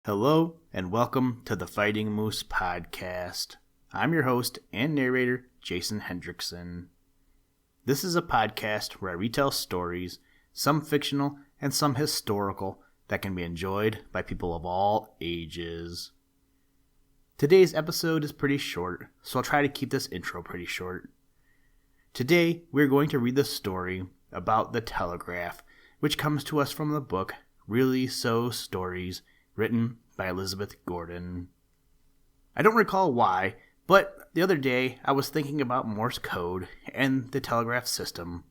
Hello, and welcome to the Fighting Moose Podcast. I'm your host and narrator, Jason Hendrickson. This is a podcast where I retell stories, some fictional and some historical, that can be enjoyed by people of all ages. Today's episode is pretty short, so I'll try to keep this intro pretty short. Today, we're going to read the story about the Telegraph, which comes to us from the book Really So Stories, written by Elizabeth Gordon. I don't recall why, but the other day I was thinking about Morse code and the telegraph system.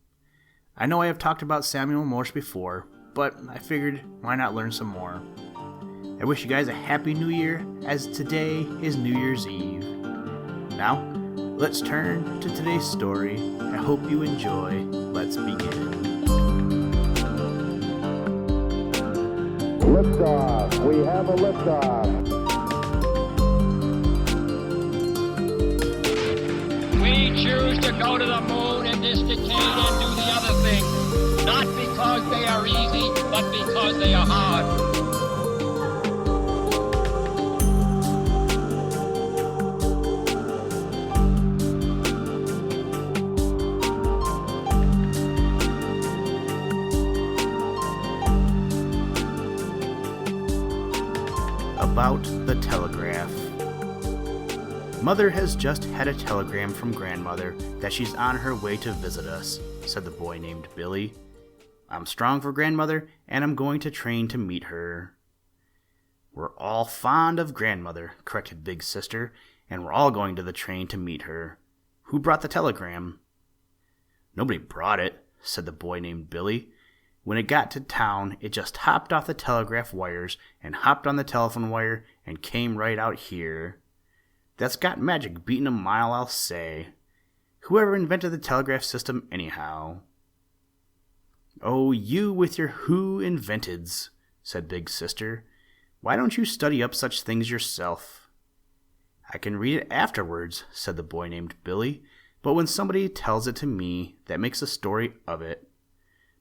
I know I have talked about Samuel Morse before, but I figured why not learn some more. I wish you guys a happy new year, as today is New Year's Eve. Now, let's turn to today's story. I hope you enjoy. Let's begin. Liftoff. We have a liftoff. We choose to go to the moon in this decade and do the other thing, not because they are easy, but because they are hard. About the telegraph. Mother has just had a telegram from grandmother that she's on her way to visit us, said the boy named Billy. I'm strong for grandmother, and I'm going to train to meet her. We're all fond of grandmother, corrected Big Sister, and we're all going to the train to meet her. Who brought the telegram? Nobody brought it, said the boy named Billy. When it got to town, it just hopped off the telegraph wires and hopped on the telephone wire and came right out here. That's got magic beating a mile, I'll say. Whoever invented the telegraph system anyhow? Oh, you with your who inventeds, said Big Sister. Why don't you study up such things yourself? I can read it afterwards, said the boy named Billy, but when somebody tells it to me, that makes a story of it.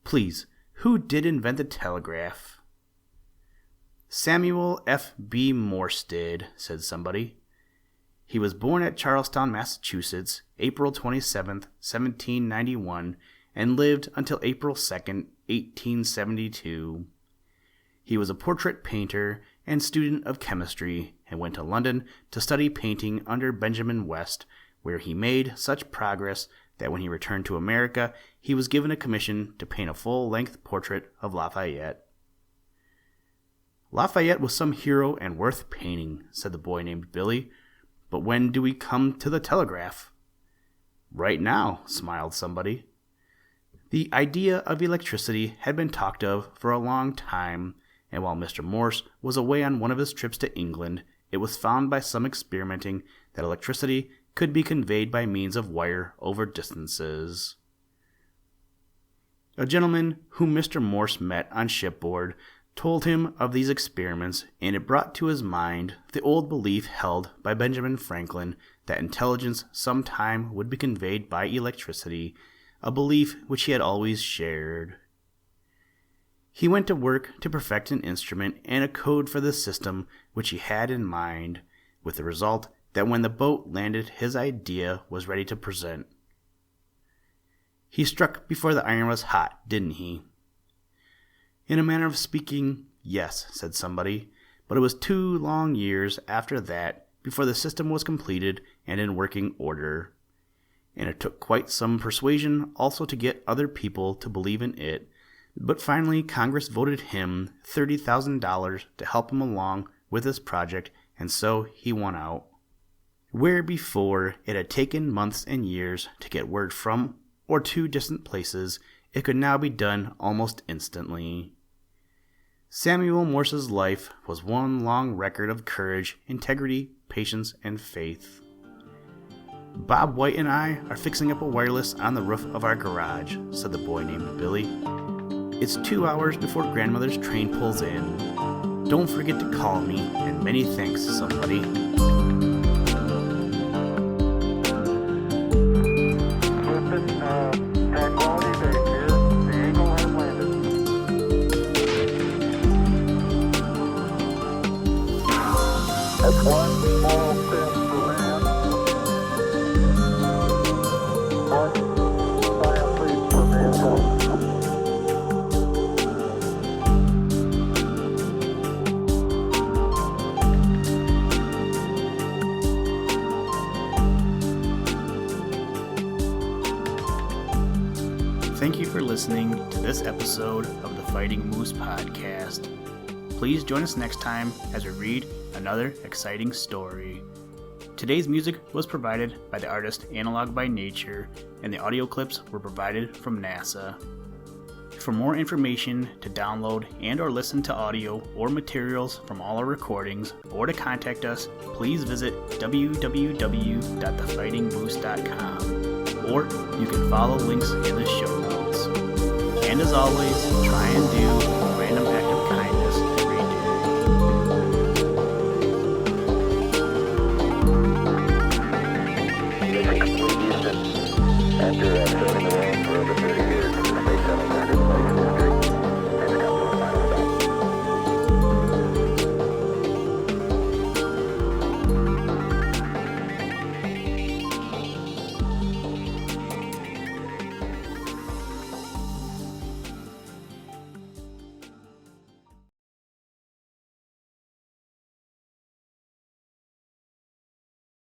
Please, who did invent the telegraph? Samuel F. B. Morse did, said somebody. He was born at Charlestown, Massachusetts, April 27, 1791, and lived until April 2, 1872. He was a portrait painter and student of chemistry, and went to London to study painting under Benjamin West, where he made such progress that when he returned to America, he was given a commission to paint a full-length portrait of Lafayette. Lafayette was some hero and worth painting, said the boy named Billy. But when do we come to the telegraph? Right now, smiled somebody. The idea of electricity had been talked of for a long time, and while Mr. Morse was away on one of his trips to England, it was found by some experimenting that electricity could be conveyed by means of wire over distances. A gentleman whom Mr. Morse met on shipboard told him of these experiments, and it brought to his mind the old belief held by Benjamin Franklin that intelligence sometime would be conveyed by electricity, a belief which he had always shared. He went to work to perfect an instrument and a code for the system which he had in mind, with the result that when the boat landed, his idea was ready to present. He struck before the iron was hot, didn't he? In a manner of speaking, yes, said somebody, but it was 2 long years after that before the system was completed and in working order. And it took quite some persuasion also to get other people to believe in it, but finally Congress voted him $30,000 to help him along with this project, and so he won out. Where before it had taken months and years to get word from or to distant places, it could now be done almost instantly. Samuel Morse's life was one long record of courage, integrity, patience, and faith. Bob White and I are fixing up a wireless on the roof of our garage, said the boy named Billy. It's 2 hours before grandmother's train pulls in. Don't forget to call me, and many thanks, somebody. That's one small step for man, one giant leap for mankind. Thank you for listening to this episode of the Fighting Moose podcast. Please join us next time as we read another exciting story. Today's music was provided by the artist Analog by Nature, and the audio clips were provided from NASA. For more information to download and or listen to audio or materials from all our recordings, or to contact us, please visit www.thefightingmoose.com, or you can follow links in the show notes. And as always, try and do